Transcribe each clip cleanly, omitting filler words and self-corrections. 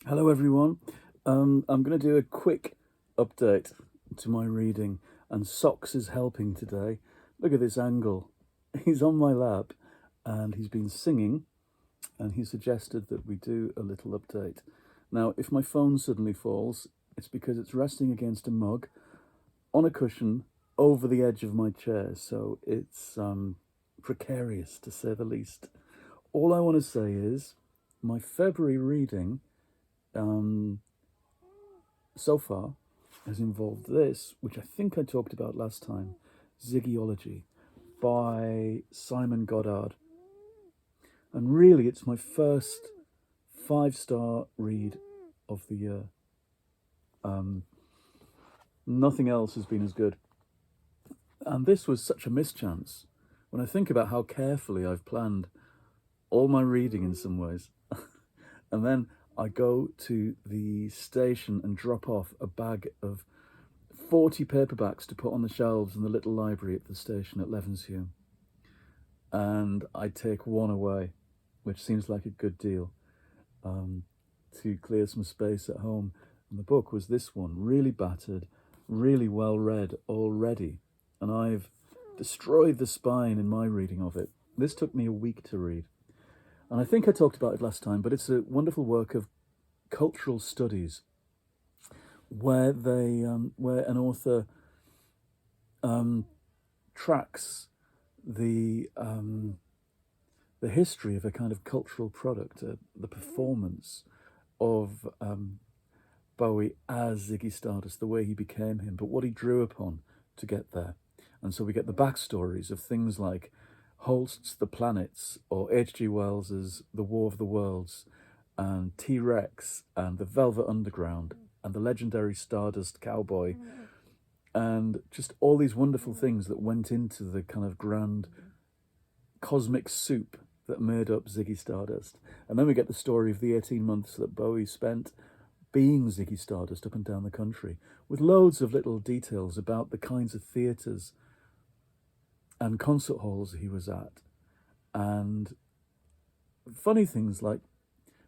Hello, everyone. I'm going to do a quick update to my reading, and Socks is helping today. Look at this angle. He's on my lap and he's been singing, and he suggested that we do a little update. Now, if my phone suddenly falls, it's because it's resting against a mug on a cushion over the edge of my chair, so it's precarious to say the least. All I want to say is my February reading um, so far has involved this, which I think I talked about last time, Ziggyology by Simon Goddard. And really, it's my first 5-star read of the year. Nothing else has been as good. And this was such a mischance when I think about how carefully I've planned all my reading in some ways. And then I go to the station and drop off a bag of 40 paperbacks to put on the shelves in the little library at the station at Levenshulme. And I take one away, which seems like a good deal, to clear some space at home. And the book was this one, really battered, really well read already. And I've destroyed the spine in my reading of it. This took me a week to read. And I think I talked about it last time, but it's a wonderful work of cultural studies where where an author tracks the history of a kind of cultural product, the performance of Bowie as Ziggy Stardust, the way he became him, but what he drew upon to get there. And so we get the backstories of things like Holst's The Planets, or H.G. Wells's The War of the Worlds, and T-Rex, and the Velvet Underground, and the legendary Stardust Cowboy, and just all these wonderful things that went into the kind of grand cosmic soup that made up Ziggy Stardust. And then we get the story of the 18 months that Bowie spent being Ziggy Stardust up and down the country, with loads of little details about the kinds of theatres and concert halls he was at, and funny things like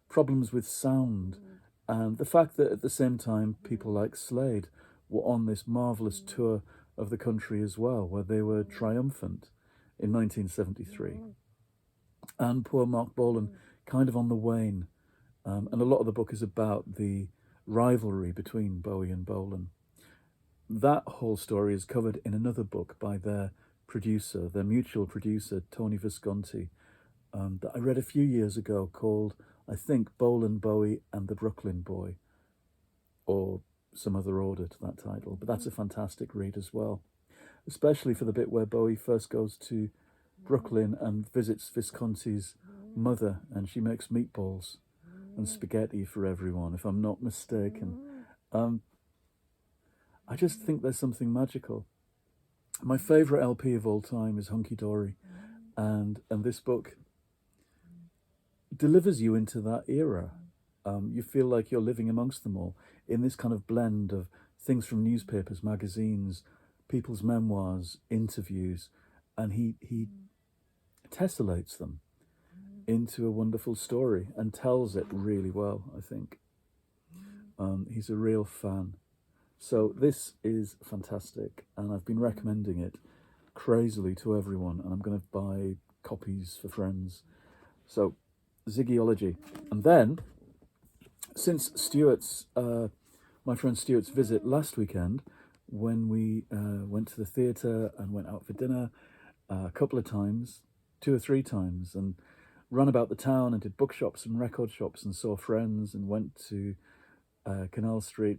problems with sound, and the fact that at the same time people like Slade were on this marvellous tour of the country as well, where they were triumphant in 1973. And poor Mark Bolan kind of on the wane. And a lot of the book is about the rivalry between Bowie and Bolan. That whole story is covered in another book by their producer, their mutual producer, Tony Visconti, that I read a few years ago, called, I think, Bolan, Bowie and the Brooklyn Boy, or some other order to that title. But that's a fantastic read as well, especially for the bit where Bowie first goes to Brooklyn and visits Visconti's mother, and she makes meatballs and spaghetti for everyone, if I'm not mistaken. I just think there's something magical. My favourite LP of all time is Hunky Dory, and this book delivers you into that era. You feel like you're living amongst them all in this kind of blend of things from newspapers, magazines, people's memoirs, interviews, and he tessellates them into a wonderful story and tells it really well, I think. He's a real fan. So this is fantastic, and I've been recommending it crazily to everyone, and I'm going to buy copies for friends. So, Ziggyology. And then, since my friend Stuart's visit last weekend, when we went to the theatre and went out for dinner a couple of times, 2 or 3 times, and ran about the town and did bookshops and record shops and saw friends and went to Canal Street,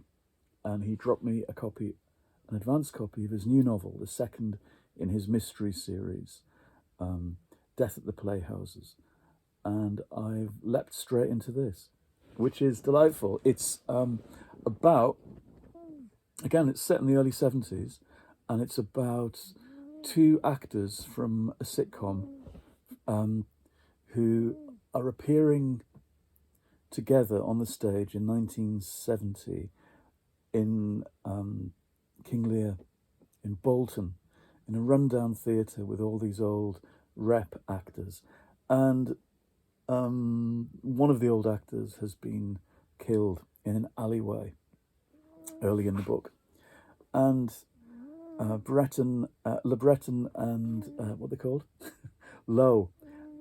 and he dropped me an advance copy of his new novel, the second in his mystery series, Death at the Playhouses. And I've leapt straight into this, which is delightful. It's about, again, it's set in the early 70s, and it's about 2 actors from a sitcom who are appearing together on the stage in 1970 in King Lear in Bolton, in a rundown theatre with all these old rep actors. And one of the old actors has been killed in an alleyway early in the book. And Le Breton and what are they called? Lowe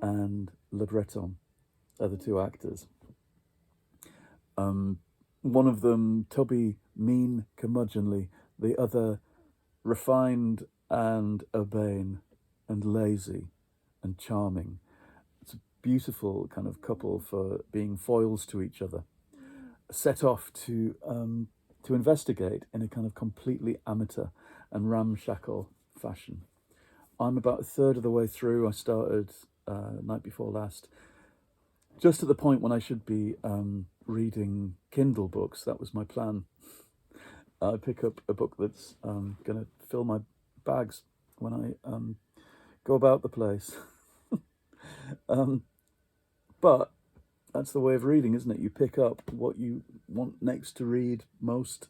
and Le Breton are the two actors. One of them tubby, mean, curmudgeonly, the other refined and urbane and lazy and charming. It's a beautiful kind of couple for being foils to each other, set off to investigate in a kind of completely amateur and ramshackle fashion. I'm about a third of the way through. I started night before last, just at the point when I should be reading Kindle books. That was my plan. I pick up a book that's going to fill my bags when I go about the place. But that's the way of reading, isn't it? You pick up what you want next to read most,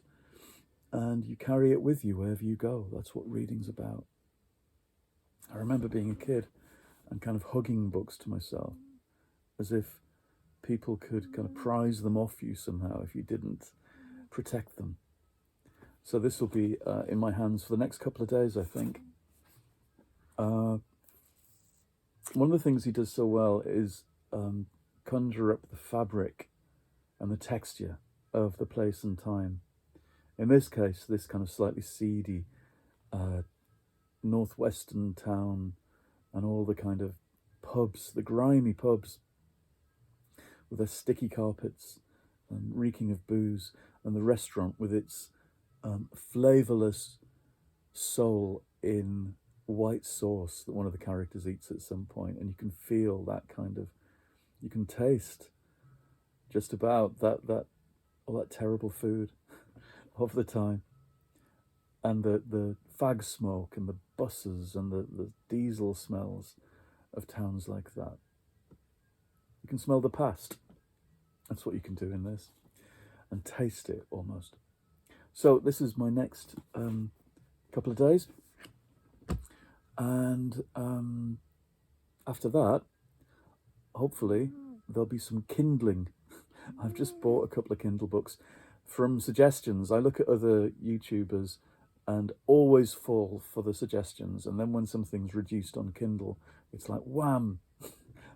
and you carry it with you wherever you go. That's what reading's about. I remember being a kid and kind of hugging books to myself, as if people could kind of prize them off you somehow if you didn't protect them. So this will be in my hands for the next couple of days, I think. One of the things he does so well is conjure up the fabric and the texture of the place and time. In this case, this kind of slightly seedy northwestern town, and all the kind of pubs, the grimy pubs with their sticky carpets and reeking of booze, and the restaurant with its flavourless soul in white sauce that one of the characters eats at some point, and you can feel that kind of, you can taste just about that all that terrible food of the time, and the fag smoke and the buses and the diesel smells of towns like that. You can smell the past. That's what you can do in this, and taste it almost. So this is my next couple of days, and after that, hopefully there'll be some kindling. I've just bought a couple of Kindle books from suggestions. I look at other YouTubers and always fall for the suggestions, and then when something's reduced on Kindle, it's like wham,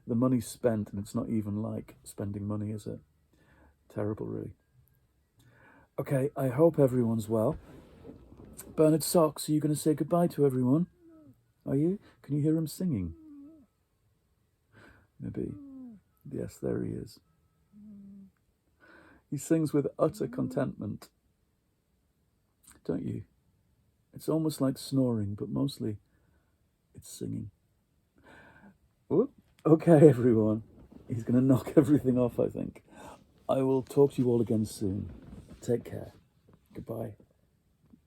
the money's spent, and it's not even like spending money, is it? Terrible, really. Okay, I hope everyone's well. Bernard Socks, are you going to say goodbye to everyone? Are you? Can you hear him singing? Maybe. Yes, there he is. He sings with utter contentment, don't you? It's almost like snoring, but mostly it's singing. Whoop. Okay, everyone. He's going to knock everything off, I think. I will talk to you all again soon. Take care. Goodbye.